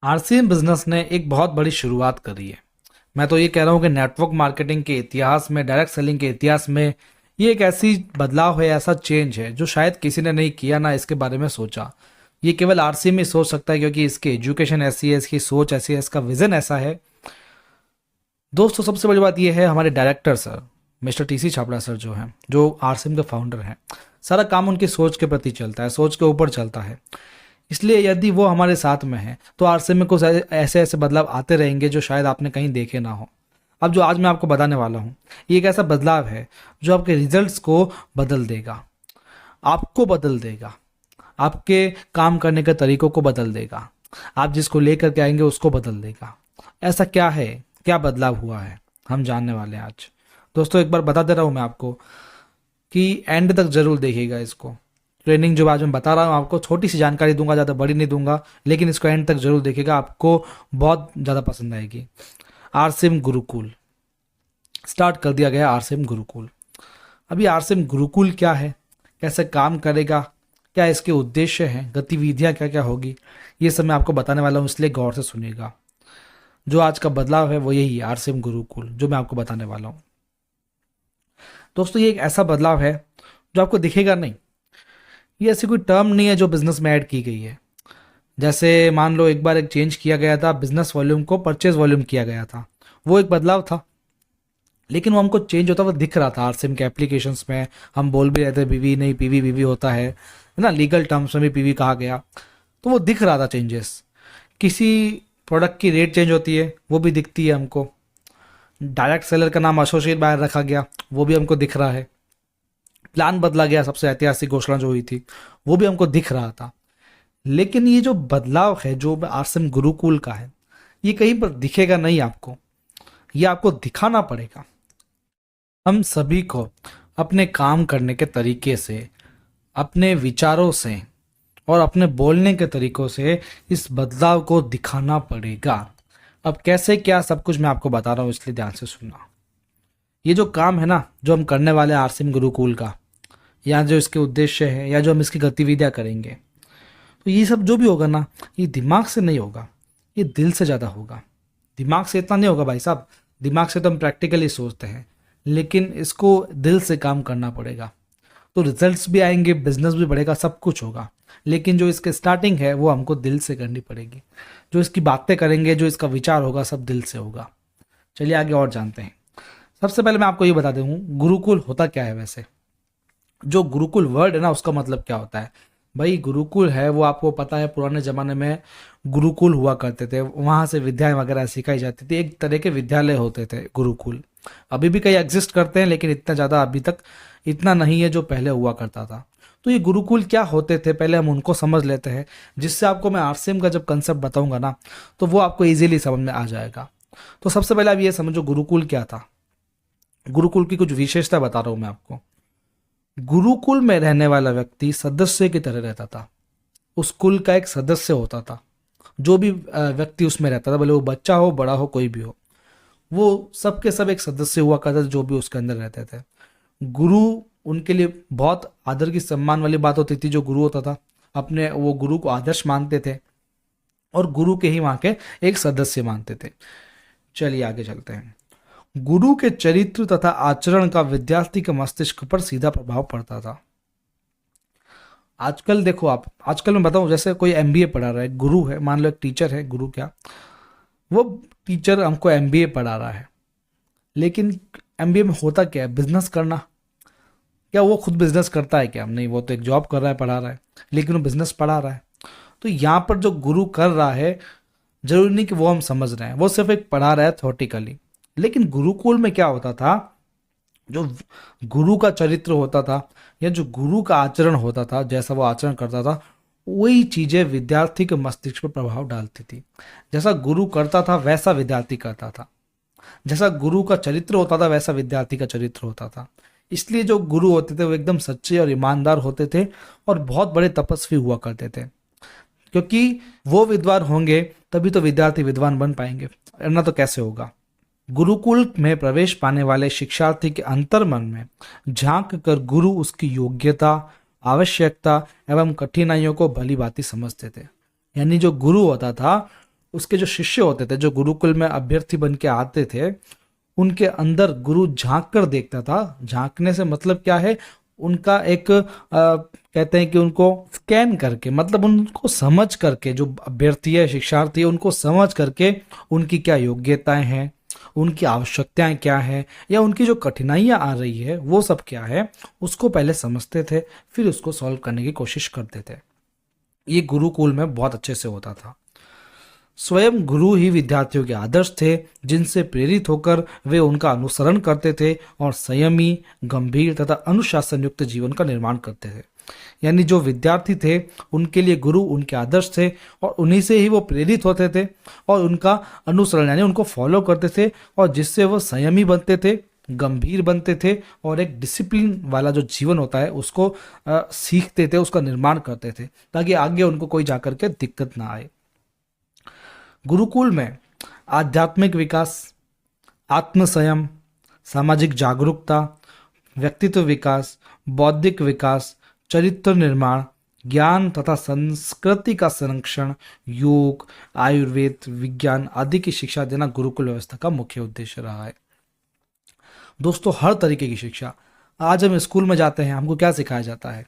RCM business ने एक बहुत बड़ी शुरुआत करी है। मैं तो ये कह रहा हूँ कि नेटवर्क मार्केटिंग के इतिहास में, डायरेक्ट सेलिंग के इतिहास में ये एक ऐसी बदलाव है, ऐसा चेंज है जो शायद किसी ने नहीं किया, ना इसके बारे में सोचा। ये केवल आरसीएम ही सोच सकता है, क्योंकि इसकी एजुकेशन ऐसी है, इसकी सोच ऐसी है, इसका विजन ऐसा है। दोस्तों, सबसे बड़ी बात यह है, हमारे director sir mister TC Chhabra sir जो हैं, जो आरसीएम के फाउंडर हैं, सारा काम उनकी सोच के प्रति चलता है, सोच के ऊपर चलता है। इसलिए यदि वो हमारे साथ में है तो आरसीएम में कुछ ऐसे ऐसे बदलाव आते रहेंगे जो शायद आपने कहीं देखे ना हो। अब जो आज मैं आपको बताने वाला हूँ, ये एक ऐसा बदलाव है जो आपके रिजल्ट्स को बदल देगा, आपको बदल देगा, आपके काम करने के तरीकों को बदल देगा, आप जिसको लेकर के आएंगे उसको बदल देगा। ऐसा क्या है, क्या बदलाव हुआ है, हम जानने वाले हैं आज। दोस्तों, एक बार बता दे रहा हूँ मैं आपको कि एंड तक जरूर देखिएगा इसको। ट्रेनिंग जो आज मैं बता रहा हूँ आपको, छोटी सी जानकारी दूंगा, ज़्यादा बड़ी नहीं दूंगा, लेकिन इसको एंड तक जरूर देखिएगा, आपको बहुत ज़्यादा पसंद आएगी। आरसीएम गुरुकुल स्टार्ट कर दिया गया। आरसीएम गुरुकुल, अभी आरसीएम गुरुकुल क्या है, कैसे काम करेगा, क्या इसके उद्देश्य हैं, गतिविधियाँ क्या क्या होगी, ये सब मैं आपको बताने वाला हूँ, इसलिए गौर से सुनिएगा। जो आज का बदलाव है वो यही है, आरसीएम गुरुकुल, जो मैं आपको बताने वाला हूँ। दोस्तों, ये एक ऐसा बदलाव है जो आपको दिखेगा नहीं। ये ऐसी कोई टर्म नहीं है जो बिजनेस में ऐड की गई है। जैसे मान लो एक बार एक चेंज किया गया था, बिजनेस वॉल्यूम को परचेज वॉल्यूम किया गया था, वो एक बदलाव था, लेकिन वो हमको चेंज होता हुआ दिख रहा था। आरसीएम के एप्लीकेशंस में हम बोल भी रहे थे पीवी नहीं, पीवी पीवी होता है ना, लीगल टर्म्स में भी पीवी कहा गया, तो वो दिख रहा था चेंजेस। किसी प्रोडक्ट की रेट चेंज होती है, वो भी दिखती है हमको। डायरेक्ट सेलर का नाम एसोसिएट बायर रखा गया, वो भी हमको दिख रहा है। प्लान बदला गया, सबसे ऐतिहासिक घोषणा जो हुई थी, वो भी हमको दिख रहा था। लेकिन ये जो बदलाव है जो आरसीएम गुरुकुल का है, ये कहीं पर दिखेगा नहीं आपको, ये आपको दिखाना पड़ेगा। हम सभी को अपने काम करने के तरीके से, अपने विचारों से और अपने बोलने के तरीकों से इस बदलाव को दिखाना पड़ेगा। अब कैसे क्या, सब कुछ मैं आपको बता रहा हूँ, इसलिए ध्यान से सुनना। ये जो काम है ना, जो हम करने वाले हैं आरसीएम गुरुकुल का, या जो इसके उद्देश्य है, या जो हम इसकी गतिविधियां करेंगे, तो ये सब जो भी होगा ना, ये दिमाग से नहीं होगा, ये दिल से ज़्यादा होगा। दिमाग से इतना नहीं होगा भाई साहब, दिमाग से तो हम प्रैक्टिकली सोचते हैं, लेकिन इसको दिल से काम करना पड़ेगा। तो रिजल्ट्स भी आएंगे, बिजनेस भी बढ़ेगा, सब कुछ होगा, लेकिन जो इसके स्टार्टिंग है वो हमको दिल से करनी पड़ेगी। जो इसकी बातें करेंगे, जो इसका विचार होगा, सब दिल से होगा। चलिए आगे और जानते हैं। सबसे पहले मैं आपको ये बता दूँ, गुरुकुल होता क्या है। वैसे जो गुरुकुल वर्ड है ना, उसका मतलब क्या होता है भाई। गुरुकुल है वो आपको पता है, पुराने ज़माने में गुरुकुल हुआ करते थे, वहाँ से विद्याएं वगैरह सिखाई जाती थी, एक तरह के विद्यालय होते थे गुरुकुल। अभी भी कई एग्जिस्ट करते हैं, लेकिन इतना ज़्यादा अभी तक इतना नहीं है जो पहले हुआ करता था। तो ये गुरुकुल क्या होते थे, पहले हम उनको समझ लेते हैं, जिससे आपको मैं आरसीएम का जब कंसेप्ट बताऊंगा ना, तो वो आपको इजीली समझ में आ जाएगा। तो सबसे पहले आप ये समझो गुरुकुल क्या था। गुरुकुल की कुछ विशेषता बता रहा हूँ मैं आपको। गुरुकुल में रहने वाला व्यक्ति सदस्य की तरह रहता था, उस कुल का एक सदस्य होता था। जो भी व्यक्ति उसमें रहता था, भले वो बच्चा हो, बड़ा हो, कोई भी हो, वो सबके सब एक सदस्य हुआ करता था जो भी उसके अंदर रहते थे। गुरु उनके लिए बहुत आदर की, सम्मान वाली बात होती थी। जो गुरु होता था, अपने वो गुरु को आदर्श मानते थे, और गुरु के ही वहाँ के एक सदस्य मानते थे। चलिए आगे चलते हैं। गुरु के चरित्र तथा आचरण का विद्यार्थी के मस्तिष्क पर सीधा प्रभाव पड़ता था। आजकल देखो आप, आजकल मैं बताऊं, जैसे कोई एमबीए पढ़ा रहा है, गुरु है, मान लो एक टीचर है, गुरु क्या, वो टीचर हमको एमबीए पढ़ा रहा है, लेकिन एमबीए में होता क्या है, बिजनेस करना। क्या वो खुद बिजनेस करता है क्या? नहीं, वो तो एक जॉब कर रहा है, पढ़ा रहा है, लेकिन वो बिजनेस पढ़ा रहा है। तो यहाँ पर जो गुरु कर रहा है, जरूरी नहीं कि वो हम समझ रहे हैं, वो सिर्फ एक पढ़ा रहा है थ्योरेटिकली। लेकिन गुरुकुल में क्या होता था, जो गुरु का चरित्र होता था, या जो गुरु का आचरण होता था, जैसा वो आचरण करता था, वही चीजें विद्यार्थी के मस्तिष्क पर प्रभाव डालती थी। जैसा गुरु करता था वैसा विद्यार्थी करता था, जैसा गुरु का चरित्र होता था वैसा विद्यार्थी का चरित्र होता था। इसलिए जो गुरु होते थे वो एकदम सच्चे और ईमानदार होते थे, और बहुत बड़े तपस्वी हुआ करते थे, क्योंकि वो विद्वान होंगे तभी तो विद्यार्थी विद्वान बन पाएंगे, वरना तो कैसे होगा। गुरुकुल में प्रवेश पाने वाले शिक्षार्थी के अंतर्मन में झांक कर गुरु उसकी योग्यता, आवश्यकता एवं कठिनाइयों को भली भांति समझते थे। यानी जो गुरु होता था, उसके जो शिष्य होते थे, जो गुरुकुल में अभ्यर्थी बन के आते थे, उनके अंदर गुरु झांक कर देखता था। झांकने से मतलब क्या है, उनका एक कहते हैं कि उनको स्कैन करके, मतलब उनको समझ करके, जो अभ्यर्थी है, शिक्षार्थी है, उनको समझ करके उनकी क्या योग्यताएं हैं, उनकी आवश्यकताएं क्या है, या उनकी जो कठिनाइयां आ रही है वो सब क्या है, उसको पहले समझते थे, फिर उसको सॉल्व करने की कोशिश करते थे। ये गुरुकुल में बहुत अच्छे से होता था। स्वयं गुरु ही विद्यार्थियों के आदर्श थे, जिनसे प्रेरित होकर वे उनका अनुसरण करते थे और संयमी, गंभीर तथा अनुशासन युक्त जीवन का निर्माण करते थे। यानी जो विद्यार्थी थे उनके लिए गुरु उनके आदर्श थे, और उन्हीं से ही वो प्रेरित होते थे और उनका अनुसरण यानी उनको फॉलो करते थे, और जिससे वो संयमी बनते थे, गंभीर बनते थे, और एक डिसिप्लिन वाला जो जीवन होता है उसको सीखते थे, उसका निर्माण करते थे, ताकि आगे उनको कोई जाकर के दिक्कत ना आए। गुरुकुल में आध्यात्मिक विकास, आत्म संयम, सामाजिक जागरूकता, व्यक्तित्व विकास, बौद्धिक विकास, चरित्र निर्माण, ज्ञान तथा संस्कृति का संरक्षण, योग, आयुर्वेद, विज्ञान आदि की शिक्षा देना गुरुकुल व्यवस्था का मुख्य उद्देश्य रहा है। दोस्तों, हर तरीके की शिक्षा, आज हम स्कूल में जाते हैं, हमको क्या सिखाया जाता है?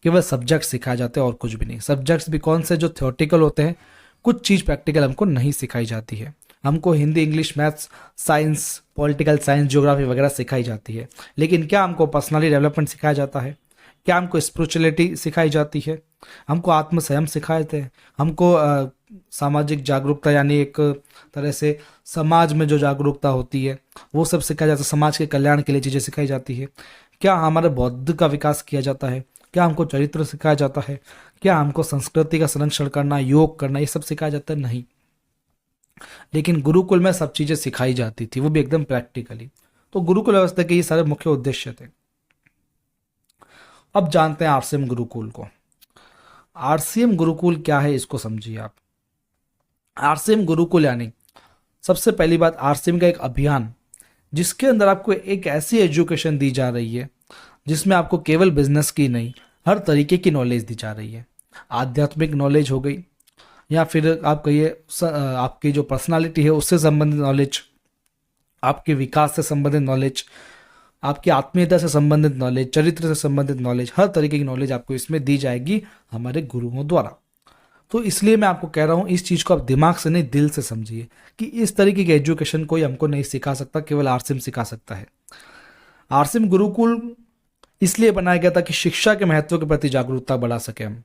केवल सब्जेक्ट सिखाए जाते हैं और कुछ भी नहीं। सब्जेक्ट्स भी कौन से? जो थ्योरेटिकल होते हैं, कुछ चीज़ प्रैक्टिकल हमको नहीं सिखाई जाती है। हमको Hindi, English, maths, science, political science, geography वगैरह सिखाई जाती है, लेकिन क्या हमको पर्सनालिटी डेवलपमेंट सिखाया जाता है? क्या हमको स्पिरिचुअलिटी सिखाई जाती है? हमको आत्म संयम सिखाए थे? हमको सामाजिक जागरूकता, यानी एक तरह से समाज में जो जागरूकता होती है वो सब सिखाया जाता है, समाज के कल्याण के लिए चीज़ें सिखाई जाती है? क्या हमारे बौद्ध का विकास किया जाता है? क्या हमको चरित्र सिखाया जाता है? क्या हमको संस्कृति का संरक्षण करना, योग करना, ये सब सिखाया जाता है? नहीं। लेकिन गुरुकुल में सब चीज़ें सिखाई जाती थी, वो भी एकदम प्रैक्टिकली। तो गुरुकुल व्यवस्था के ये सारे मुख्य उद्देश्य थे। अब जानते हैं आरसीएम गुरुकुल को। आरसीएम गुरुकुल क्या है, इसको समझिए आप। आरसीएम गुरुकुल यानी सबसे पहली बात, आरसीएम का एक अभियान, जिसके अंदर आपको एक ऐसी एजुकेशन दी जा रही है जिसमें आपको केवल बिजनेस की नहीं, हर तरीके की नॉलेज दी जा रही है। आध्यात्मिक नॉलेज हो गई, या फिर आप कहिए आपकी जो पर्सनालिटी है उससे संबंधित नॉलेज, आपके विकास से संबंधित नॉलेज, आपकी आत्मीयता से संबंधित नॉलेज, चरित्र से संबंधित नॉलेज, हर तरीके की नॉलेज आपको इसमें दी जाएगी हमारे गुरुओं द्वारा। तो इसलिए मैं आपको कह रहा हूँ, इस चीज़ को आप दिमाग से नहीं, दिल से समझिए कि इस तरीके की एजुकेशन कोई हमको नहीं सिखा सकता, केवल आरसीएम सिखा सकता है। आरसीएम गुरुकुल इसलिए बनाया गया था कि शिक्षा के महत्व के प्रति जागरूकता बढ़ा सके हम।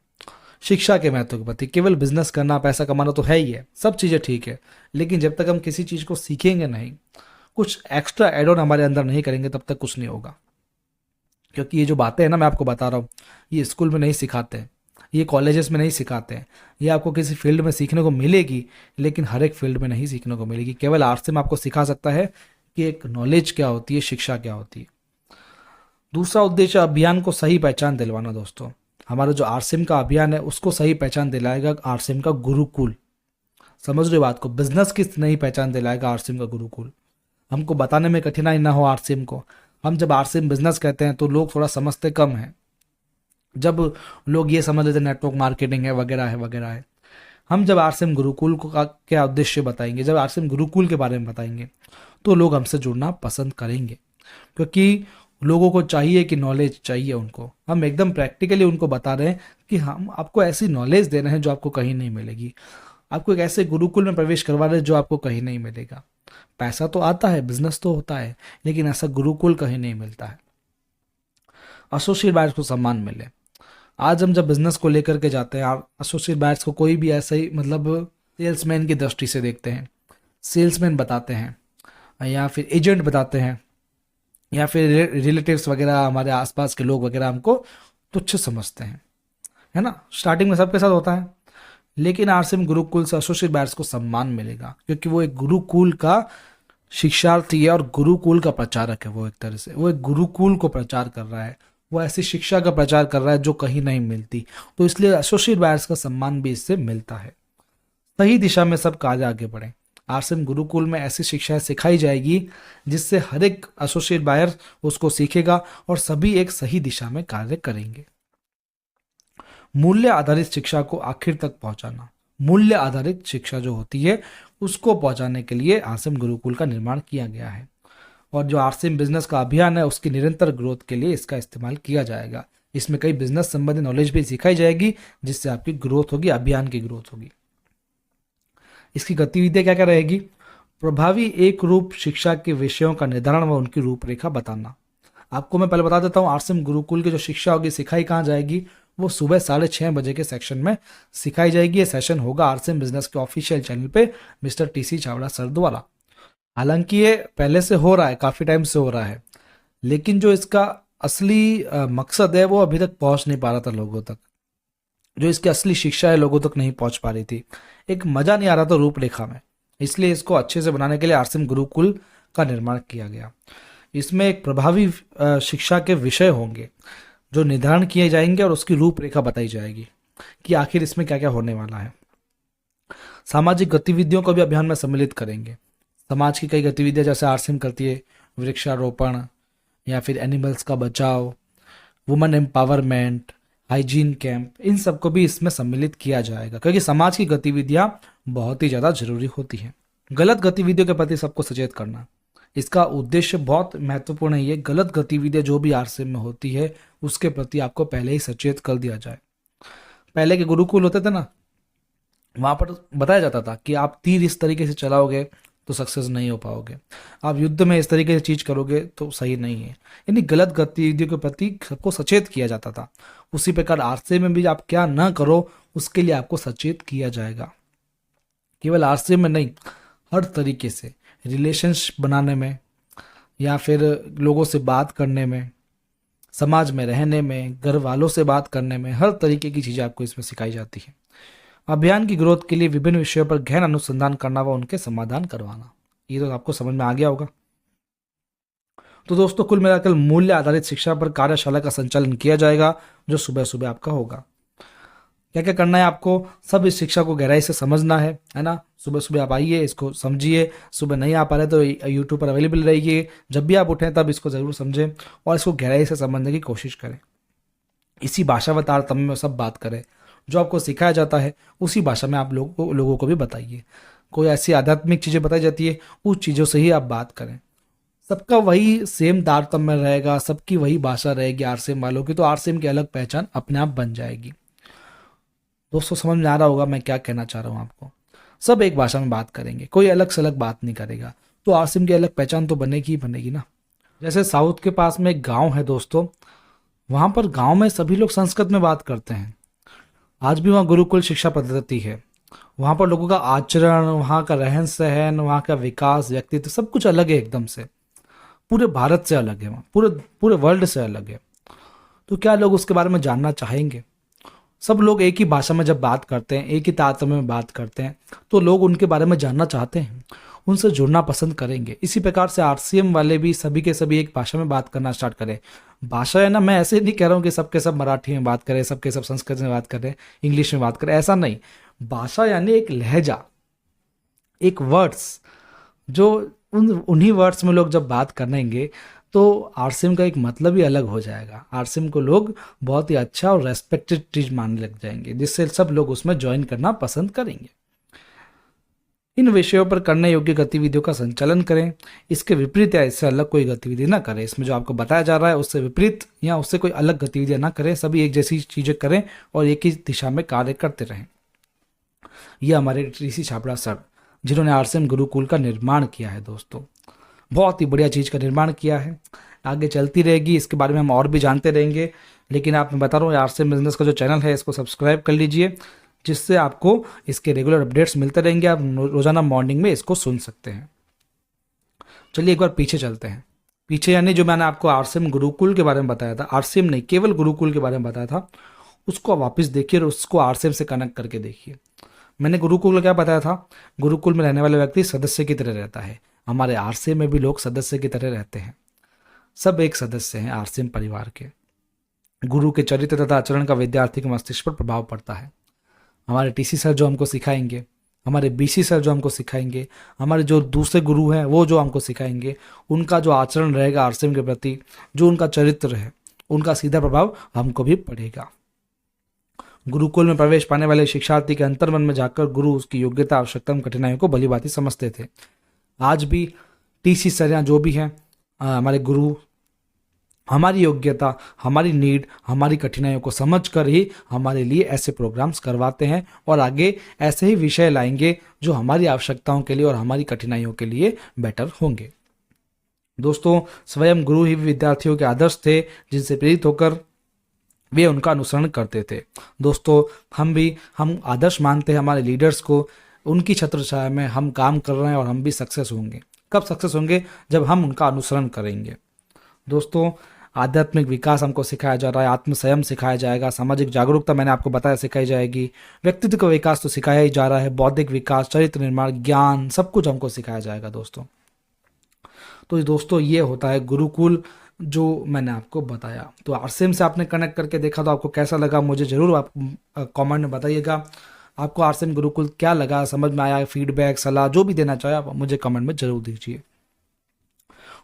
शिक्षा के महत्व के प्रति, केवल बिजनेस करना, पैसा कमाना तो है ही है, सब चीज़ें ठीक है, लेकिन जब तक हम किसी चीज़ को सीखेंगे नहीं, कुछ एक्स्ट्रा एड ऑन हमारे अंदर नहीं करेंगे, तब तक कुछ नहीं होगा। क्योंकि ये जो बातें हैं ना, मैं आपको बता रहा हूँ, ये स्कूल में नहीं सिखाते हैं, ये कॉलेजेस में नहीं सिखाते हैं, ये आपको किसी फील्ड में सीखने को मिलेगी, लेकिन हर एक फील्ड में नहीं सीखने को मिलेगी। केवल आरसीएम आपको सिखा सकता है कि एक नॉलेज क्या होती है, शिक्षा क्या होती है। दूसरा उद्देश्य, अभियान को सही पहचान दिलवाना। दोस्तों, हमारा जो आरसीएम का अभियान है उसको सही पहचान दिलाएगा आरसीएम का गुरुकुल। समझ रहे बात को? बिजनेस की नई पहचान दिलाएगा आरसीएम का गुरुकुल। हमको बताने में कठिनाई ना हो आरसीएम को। हम जब आरसीएम बिजनेस कहते हैं तो लोग थोड़ा समझते कम हैं। जब लोग ये समझ लेते नेटवर्क मार्केटिंग है, वगैरह है, वगैरह है। हम जब आरसीएम गुरुकुल को का क्या उद्देश्य बताएंगे, जब आरसीएम गुरुकुल के बारे में बताएंगे, तो लोग हमसे जुड़ना पसंद करेंगे, क्योंकि लोगों को चाहिए कि नॉलेज चाहिए उनको। हम एकदम प्रैक्टिकली उनको बता रहे हैं कि हम आपको ऐसी नॉलेज दे रहे हैं जो आपको कहीं नहीं मिलेगी, आपको एक ऐसे गुरुकुल में प्रवेश करवा रहे हैं जो आपको कहीं नहीं मिलेगा। पैसा तो आता है, बिजनेस तो होता है, लेकिन ऐसा गुरुकुल कहीं नहीं मिलता है। एसोसिएट बायर्स को सम्मान मिले। आज हम जब बिजनेस को लेकर के जाते हैं, एसोसिएट बायर्स को कोई भी ऐसा ही, मतलब सेल्समैन की दृष्टि से देखते हैं, सेल्समैन बताते हैं, या फिर एजेंट बताते हैं, या फिर रिलेटिव्स वगैरह, हमारे आसपास के लोग वगैरह हमको तुच्छ समझते हैं, है ना। स्टार्टिंग में सबके साथ होता है, लेकिन आरसीएम गुरुकुल से एसोसिएट बायर्स को सम्मान मिलेगा, क्योंकि वो एक गुरुकुल का शिक्षार्थी है और गुरुकुल का प्रचारक है। वो एक तरह से वो एक गुरुकुल को प्रचार कर रहा है, वो ऐसी शिक्षा का प्रचार कर रहा है जो कहीं नहीं मिलती। तो इसलिए एसोसिएट बायर्स का सम्मान भी इससे मिलता है। सही दिशा में सब कार्य आगे बढ़े। आरसीएम गुरुकुल में ऐसी शिक्षाएं सिखाई जाएगी जिससे हर एक एसोसिएट बायर उसको सीखेगा और सभी एक सही दिशा में कार्य करेंगे। मूल्य आधारित शिक्षा को आखिर तक पहुंचाना। मूल्य आधारित शिक्षा जो होती है उसको पहुंचाने के लिए आरसीएम गुरुकुल का निर्माण किया गया है। और जो आरसीएम बिजनेस का अभियान है उसकी निरंतर ग्रोथ के लिए इसका इस्तेमाल किया जाएगा। इसमें कई बिजनेस संबंधी नॉलेज भी सिखाई जाएगी जिससे आपकी ग्रोथ होगी, अभियान की ग्रोथ होगी। इसकी गतिविधियां क्या क्या रहेगी? प्रभावी एक रूप शिक्षा के विषयों का निर्धारण व उनकी रूपरेखा बताना। आपको मैं पहले बता देता हूँ, आरसीएम गुरुकुल की जो शिक्षा होगी सिखाई कहाँ जाएगी? वो सुबह 6:30 के सेक्शन में सिखाई जाएगी। ये सेशन होगा आरसीएम बिजनेस के ऑफिशियल चैनल पे मिस्टर टीसी चावड़ा सर द्वारा। हालांकि ये पहले से हो रहा है, काफ़ी टाइम से हो रहा है, लेकिन जो इसका असली मकसद है वो अभी तक पहुंच नहीं पा रहा था लोगों तक। जो इसकी असली शिक्षा है लोगों तक नहीं पहुंच पा रही थी, एक मजा नहीं आ रहा था रूपरेखा में। इसलिए इसको अच्छे से बनाने के लिए आरसीएम गुरुकुल का निर्माण किया गया। इसमें एक प्रभावी शिक्षा के विषय होंगे जो निर्धारण किए जाएंगे और उसकी रूपरेखा बताई जाएगी कि आखिर इसमें क्या क्या होने वाला है। सामाजिक गतिविधियों को भी अभियान में सम्मिलित करेंगे। समाज की कई गतिविधियां जैसे आरसीएम करती है, वृक्षारोपण या फिर एनिमल्स का बचाव, वुमेन एम्पावरमेंट, हाइजीन कैंप, इन सबको भी इसमें सम्मिलित किया जाएगा क्योंकि समाज की गतिविधियां बहुत ही ज़्यादा जरूरी होती हैं। गलत गतिविधियों के प्रति सबको सचेत करना, इसका उद्देश्य बहुत महत्वपूर्ण है। ये गलत गतिविधियां जो भी आरसीएम में होती है उसके प्रति आपको पहले ही सचेत कर दिया जाए। पहले के गुरुकुल होते थे ना, वहाँ पर बताया जाता था कि आप तीर इस तरीके से चलाओगे तो सक्सेस नहीं हो पाओगे, आप युद्ध में इस तरीके से चीज करोगे तो सही नहीं है। यानी गलत गतिविधियों के प्रति सबको सचेत किया जाता था। उसी प्रकार आरसीएम में भी आप क्या ना करो उसके लिए आपको सचेत किया जाएगा। केवल आरसीएम में नहीं, हर तरीके से रिलेशंस बनाने में या फिर लोगों से बात करने में, समाज में रहने में, घर वालों से बात करने में, हर तरीके की चीज़ें आपको इसमें सिखाई जाती है। अभियान की ग्रोथ के लिए विभिन्न विषयों पर गहन अनुसंधान करना व उनके समाधान करवाना, ये तो आपको समझ में आ गया होगा। तो दोस्तों कुल मिलाकर मूल्य आधारित शिक्षा पर कार्यशाला का संचालन किया जाएगा जो सुबह सुबह आपका होगा। क्या क्या करना है आपको? सब इस शिक्षा को गहराई से समझना है ना। सुबह सुबह आप आइए, इसको समझिए। सुबह नहीं आ पा रहे तो यूट्यूब पर अवेलेबल रहिए, जब भी आप उठें तब इसको ज़रूर समझें और इसको गहराई से समझने की कोशिश करें। इसी भाषा व तारतम्य में सब बात करें। जो आपको सिखाया जाता है उसी भाषा में आप लोगों को भी बताइए। कोई ऐसी आध्यात्मिक चीज़ें बताई जाती है उस चीज़ों से ही आप बात करें। सबका वही सेम तारतम्य रहेगा, सबकी वही भाषा रहेगी आरसीएम वालों की, तो आरसीएम की अलग पहचान अपने आप बन जाएगी। दोस्तों समझ में आ रहा होगा मैं क्या कहना चाह रहा हूँ आपको। सब एक भाषा में बात करेंगे, कोई अलग से अलग बात नहीं करेगा, तो आरसीएम की अलग पहचान तो बनेगी ही बनेगी ना। जैसे साउथ के पास में एक गाँव है दोस्तों, वहाँ पर गाँव में सभी लोग संस्कृत में बात करते हैं। आज भी वहाँ गुरुकुल शिक्षा पद्धति है। वहाँ पर लोगों का आचरण, वहाँ का रहन सहन, वहाँ का विकास, व्यक्तित्व सब कुछ अलग है एकदम से। पूरे भारत से अलग है, वहाँ पूरे पूरे वर्ल्ड से अलग है। तो क्या लोग उसके बारे में जानना चाहेंगे? सब लोग एक ही भाषा में जब बात करते हैं, एक ही तारतम्य में बात करते हैं, तो लोग उनके बारे में जानना चाहते हैं, उनसे जुड़ना पसंद करेंगे। इसी प्रकार से आरसीएम वाले भी सभी के सभी एक भाषा में बात करना स्टार्ट करें। भाषा है ना, मैं ऐसे नहीं कह रहा हूँ कि सबके सब मराठी में बात करें, सबके सब संस्कृत में बात करें, इंग्लिश में बात करें, ऐसा नहीं। भाषा यानी एक लहजा, एक वर्ड्स, जो उन्हीं वर्ड्स में लोग जब बात करेंगे तो आरसीएम का एक मतलब ही अलग हो जाएगा। आरसीएम को लोग बहुत ही अच्छा और रेस्पेक्टेड चीज मानने लग जाएंगे, जिससे सब लोग उसमें ज्वाइन करना पसंद करेंगे। इन विषयों पर करने योग्य गतिविधियों का संचालन करें। इसके विपरीत या इससे अलग कोई गतिविधि ना करें। इसमें जो आपको बताया जा रहा है उससे विपरीत या उससे कोई अलग गतिविधियां ना करें, सभी एक जैसी चीजें करें और एक ही दिशा में कार्य करते रहें। यह हमारे टीसी छाबड़ा सर जिन्होंने आरसीएम गुरुकुल का निर्माण किया है दोस्तों, बहुत ही बढ़िया चीज़ का निर्माण किया है। आगे चलती रहेगी, इसके बारे में हम और भी जानते रहेंगे। लेकिन आप मैं बता रहा हूँ आरसीएम बिजनेस का जो चैनल है इसको सब्सक्राइब कर लीजिए, जिससे आपको इसके रेगुलर अपडेट्स मिलते रहेंगे। आप रोजाना मॉर्निंग में इसको सुन सकते हैं। चलिए एक बार पीछे चलते हैं। पीछे यानी जो मैंने आपको आरसीएम गुरुकुल के बारे में बताया था, आरसीएम नहीं केवल गुरुकुल के बारे में बताया था, उसको वापस देखिए और उसको आरसीएम से कनेक्ट करके देखिए। मैंने गुरुकुल क्या बताया था? गुरुकुल में रहने वाले व्यक्ति सदस्य की तरह रहता है। हमारे आरसीएम में भी लोग सदस्य की तरह रहते हैं, सब एक सदस्य हैं आरसीएम परिवार के। गुरु के चरित्र तथा आचरण का विद्यार्थी के मस्तिष्क पर प्रभाव पड़ता है। हमारे टीसी सर जो हमको सिखाएंगे, हमारे बीसी सर जो हमको सिखाएंगे, हमारे जो दूसरे गुरु हैं वो जो हमको सिखाएंगे, उनका जो आचरण रहेगा आरसीएम के प्रति, जो उनका चरित्र है, उनका सीधा प्रभाव हमको भी पड़ेगा। गुरुकुल में प्रवेश पाने वाले शिक्षार्थी के अंतर्मन में जाकर गुरु उसकी योग्यता, आवश्यकता एवं कठिनाइयों को भलीभांति समझते थे। आज भी टीसी सर या जो भी हैं हमारे गुरु हमारी योग्यता, हमारी नीड, हमारी कठिनाइयों को समझकर ही हमारे लिए ऐसे प्रोग्राम्स करवाते हैं और आगे ऐसे ही विषय लाएंगे जो हमारी आवश्यकताओं के लिए और हमारी कठिनाइयों के लिए बेटर होंगे। दोस्तों, स्वयं गुरु ही विद्यार्थियों के आदर्श थे जिनसे प्रेरित होकर वे उनका अनुसरण करते थे। दोस्तों, हम आदर्श मानते हैं हमारे लीडर्स को, उनकी छत्र छाया में हम काम कर रहे हैं और हम भी सक्सेस होंगे। कब सक्सेस होंगे? जब हम उनका अनुसरण करेंगे। दोस्तों, आध्यात्मिक विकास हमको सिखाया जा रहा है, आत्म संयम सिखाया जाएगा, सामाजिक जागरूकता मैंने आपको बताया सिखाई जाएगी, व्यक्तित्व का विकास तो सिखाया ही जा रहा है, बौद्धिक विकास, चरित्र निर्माण, ज्ञान, सब कुछ हमको सिखाया जाएगा दोस्तों। तो दोस्तों, ये होता है गुरुकुल जो मैंने आपको बताया। तो आरसीएम से आपने कनेक्ट करके देखा तो आपको कैसा लगा मुझे ज़रूर आप कमेंट में बताइएगा। आपको आरसीएम गुरुकुल क्या लगा, समझ में आया, फीडबैक, सलाह जो भी देना चाहे आप मुझे कमेंट में ज़रूर दीजिए।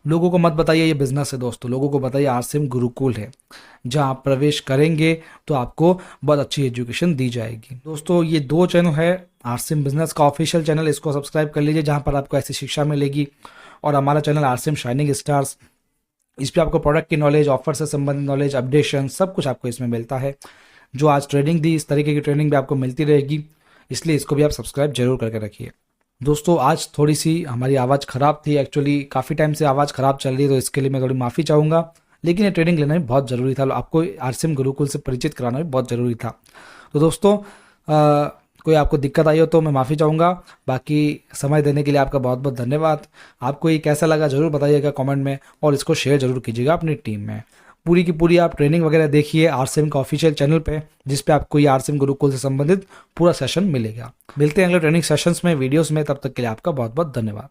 लोगों को मत बताइए ये बिजनेस है दोस्तों, लोगों को बताइए आरसीएम गुरुकुल है, जहां आप प्रवेश करेंगे तो आपको बहुत अच्छी एजुकेशन दी जाएगी। दोस्तों, ये 2 चैनल है, आरसीएम बिजनेस का ऑफिशियल चैनल, इसको सब्सक्राइब कर लीजिए जहां पर आपको ऐसी शिक्षा मिलेगी, और हमारा चैनल आरसीएम शाइनिंग स्टार्स, इस पर आपको प्रोडक्ट की नॉलेज, ऑफर से संबंधित नॉलेज, अपडेशन सब कुछ आपको इसमें मिलता है। जो आज ट्रेनिंग दी, इस तरीके की ट्रेनिंग भी आपको मिलती रहेगी, इसलिए इसको भी आप सब्सक्राइब जरूर करके रखिए। दोस्तों, आज थोड़ी सी हमारी आवाज़ ख़राब थी, एक्चुअली काफ़ी टाइम से आवाज़ ख़राब चल रही है, तो इसके लिए मैं थोड़ी माफ़ी चाहूँगा, लेकिन ये ट्रेनिंग लेना भी बहुत ज़रूरी था, आपको आरसीएम गुरुकुल से परिचित कराना भी बहुत ज़रूरी था। तो दोस्तों, कोई आपको दिक्कत आई हो तो मैं माफ़ी चाहूँगा, बाकी समय देने के लिए आपका बहुत बहुत धन्यवाद। आपको ये कैसा लगा ज़रूर बताइएगा कमेंट में, और इसको शेयर ज़रूर कीजिएगा अपनी टीम में। पूरी की पूरी आप ट्रेनिंग वगैरह देखिए आरसीएम का ऑफिशियल चैनल पे, जिस पे आपको ये आरसीएम गुरुकुल से संबंधित पूरा सेशन मिलेगा। मिलते हैं अगले ट्रेनिंग सेशंस में, वीडियोस में, तब तक के लिए आपका बहुत बहुत धन्यवाद।